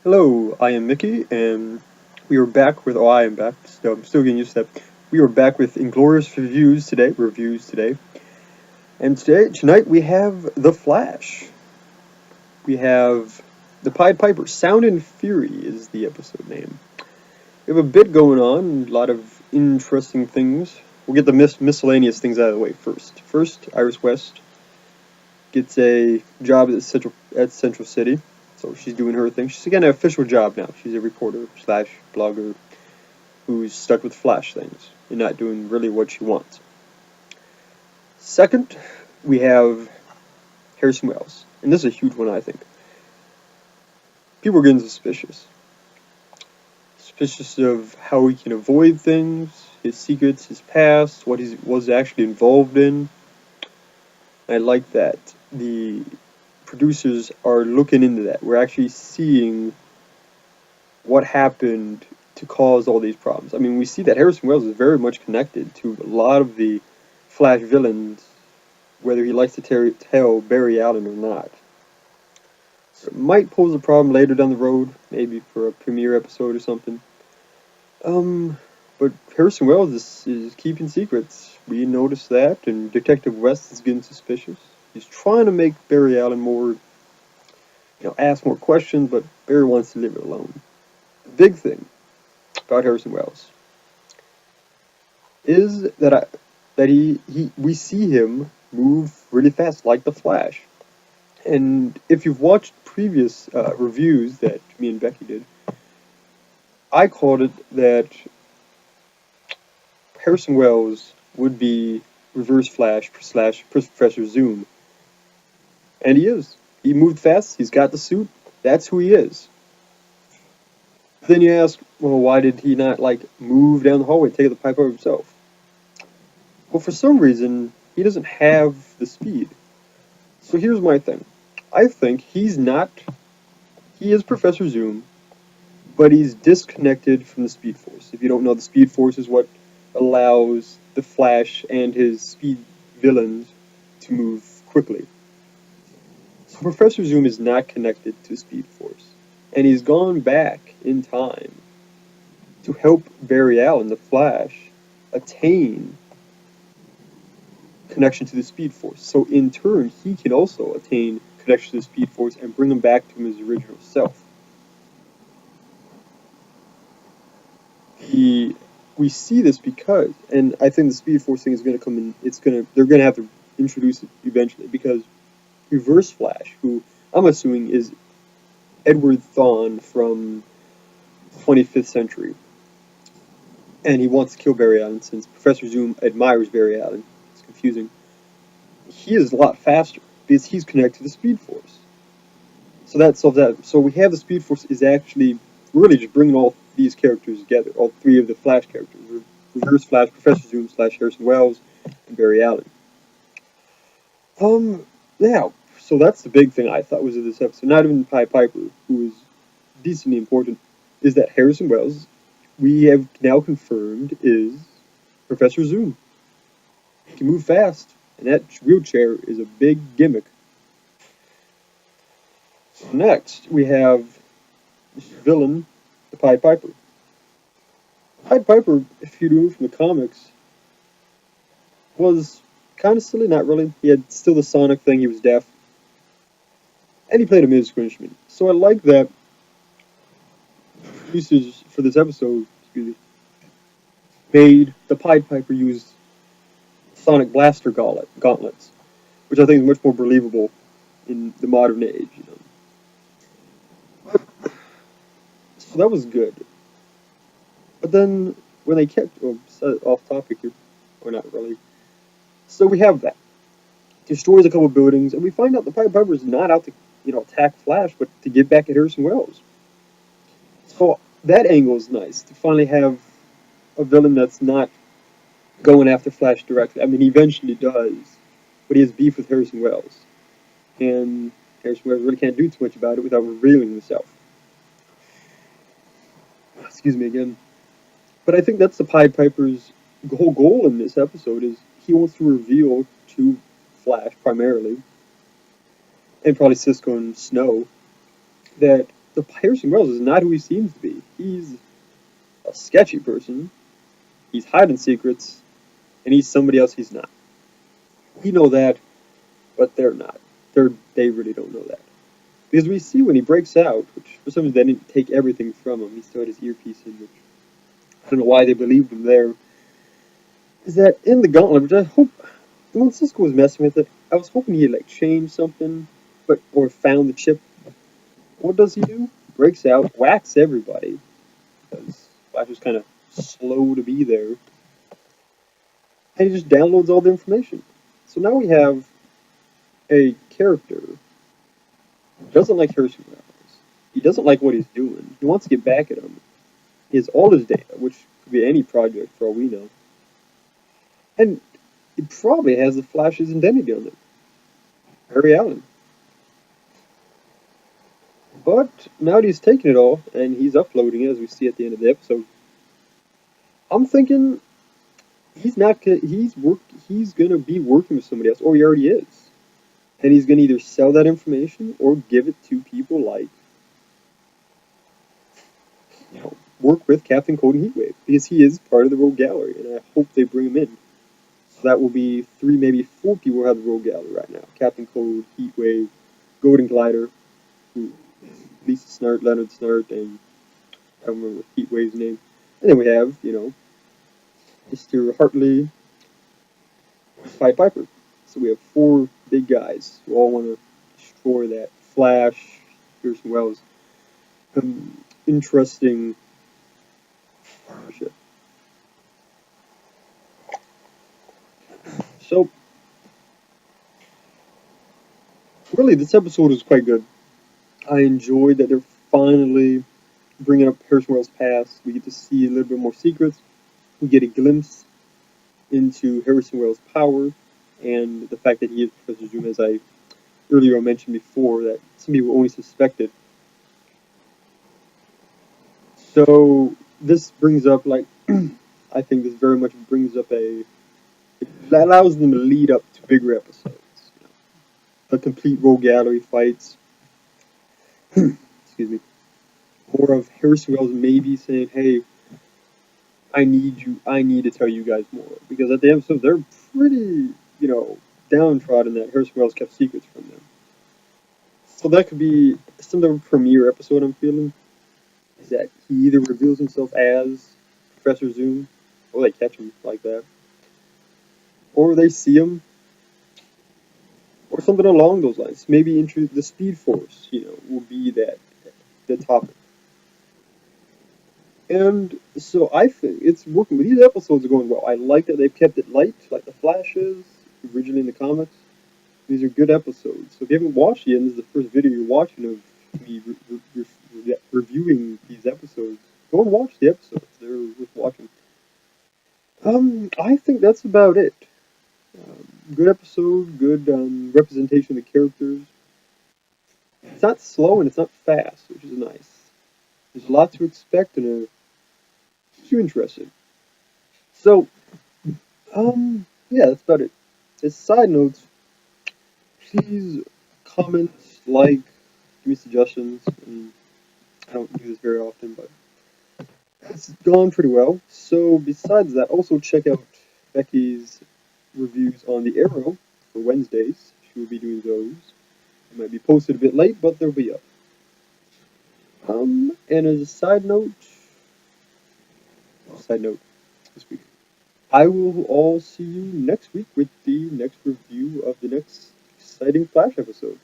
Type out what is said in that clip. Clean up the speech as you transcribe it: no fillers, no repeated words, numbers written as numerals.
Hello, I am Mickey, and we are back with. Oh, I am back. So I'm still getting used to that. We are back with Inglorious reviews today, and tonight we have The Flash. We have the Pied Piper. Sound and Fury is the episode name. We have a bit going on, a lot of interesting things. We'll get the miscellaneous things out of the way first. First, Iris West gets a job at Central City, so she's doing her thing. She's getting an official job now. She's a reporter slash blogger who's stuck with Flash things and not doing really what she wants. Second, we have Harrison Wells, and this is a huge one, I think. People are getting suspicious of how he can avoid things, his secrets, his past, what he was actually involved in. I like that the producers are looking into that. We're actually seeing what happened to cause all these problems. I mean, we see that Harrison Wells is very much connected to a lot of the Flash villains, whether he likes to tell Barry Allen or not. So it might pose a problem later down the road, maybe for a premiere episode or something. But Harrison Wells is keeping secrets. We noticed that, and Detective West is getting suspicious. He's trying to make Barry Allen ask more questions, but Barry wants to leave it alone. The big thing about Harrison Wells is that we see him move really fast, like the Flash. And if you've watched previous reviews that me and Becky did, I called it that Harrison Wells would be Reverse Flash slash Professor Zoom, and he is. He moved fast. He's got the suit. That's who he is. Then you ask, well, why did he not move down the hallway and take the pipe over himself? Well, for some reason, he doesn't have the speed. So here's my thing. I think he's not. He is Professor Zoom, but he's disconnected from the Speed Force. If you don't know, the Speed Force is what allows the Flash and his speed villains to move quickly. So Professor Zoom is not connected to the Speed Force, and he's gone back in time to help Barry Allen, the Flash, attain connection to the Speed Force. So in turn, he can also attain connection to the Speed Force and bring him back to his original self. We see this because, and I think the Speed Force thing is going to come in. They're going to have to introduce it eventually because Reverse Flash, who I'm assuming is Edward Thawne from 25th Century, and he wants to kill Barry Allen since Professor Zoom admires Barry Allen. It's confusing. He is a lot faster because he's connected to the Speed Force. So that solves that. So we have the Speed Force is actually really just bringing all these characters together, all three of the Flash characters: Reverse Flash, Professor Zoom slash Harrison Wells, and Barry Allen. Yeah. So that's the big thing I thought was in this episode. Not even Pied Piper, who is decently important, is that Harrison Wells, we have now confirmed, is Professor Zoom. He can move fast, and that wheelchair is a big gimmick. So next, we have this villain, the Pied Piper. Pied Piper, if you remove from the comics, was kind of silly, not really. He had still the sonic thing, he was deaf, and he played a musical instrument. So I like that producers for this episode, made the Pied Piper use sonic blaster gauntlets, which I think is much more believable in the modern age. So that was good. But then when they kept off topic here, or not really. So we have that destroys a couple buildings, and we find out the Pied Piper is not out to attack Flash, but to get back at Harrison Wells. So that angle is nice to finally have a villain that's not going after Flash directly. I mean, he eventually does, but he has beef with Harrison Wells, and Harrison Wells really can't do too much about it without revealing himself. Excuse me again. But I think that's the Pied Piper's whole goal in this episode is he wants to reveal to Flash primarily, and probably Cisco and Snow, that the Harrison Wells is not who he seems to be. He's a sketchy person. He's hiding secrets, and he's somebody else he's not. We know that, but they're not. They really don't know that. Because we see when he breaks out, which for some reason they didn't take everything from him. He still had his earpiece in, which I don't know why they believed him there. Is that in the gauntlet, which I hope when Cisco was messing with it, I was hoping he'd like change something, but or found the chip. What does he do? Breaks out, whacks everybody because Flash was kind of slow to be there, and he just downloads all the information. So now we have a character who doesn't like Hershey Wells. He doesn't like what he's doing. He wants to get back at him. He has all his data, which could be any project for all we know, and he probably has the Flash's identity on it. Harry Allen. But now that he's taking it all and he's uploading it, as we see at the end of the episode, I'm thinking he's not. He's gonna be working with somebody else, or he already is, and he's gonna either sell that information or give it to people like, work with Captain Cold and Heatwave because he is part of the Rogue Gallery, and I hope they bring him in. So that will be 3, maybe 4 people who have the Rogue Gallery right now: Captain Cold, Heatwave, Golden Glider, who Lisa Snart, Leonard Snart, and I don't remember Heatwave's name. And then we have, Mr. Hartley, Pied Piper. So we have 4 big guys who all want to destroy that Flash, Pearson Wells. Interesting partnership. So, really, this episode was quite good. I enjoyed that they're finally bringing up Harrison Wells' past. We get to see a little bit more secrets. We get a glimpse into Harrison Wells' power and the fact that he is Professor Zoom, as I earlier mentioned before, that some people only suspected. So this brings up, like, I think this very much brings up it allows them to lead up to bigger episodes. The complete Rogue Gallery fights. Excuse me. More of Harrison Wells maybe saying, hey, I need you, I need to tell you guys more. Because at the episode, they're pretty, downtrodden that Harrison Wells kept secrets from them. So that could be some of the premiere episode I'm feeling. Is that he either reveals himself as Professor Zoom, or they catch him like that, or they see him, or something along those lines. Maybe the Speed Force, will be the topic. And so I think it's working. But these episodes are going well. I like that they've kept it light, like the Flash is originally in the comics. These are good episodes. So if you haven't watched yet, and this is the first video you're watching of me reviewing these episodes, go and watch the episodes. They're worth watching. I think that's about it. Good episode, good representation of the characters. It's not slow and it's not fast, which is nice. There's a lot to expect and keeps you interested. So, yeah, that's about it. As side notes, please comment, like, give me suggestions. I don't do this very often, but it's gone pretty well. So, besides that, also check out Becky's reviews on the Arrow for Wednesdays. She will be doing those. It might be posted a bit late, but they'll be up. And as a side note this week, I will all see you next week with the next review of the next exciting Flash episode.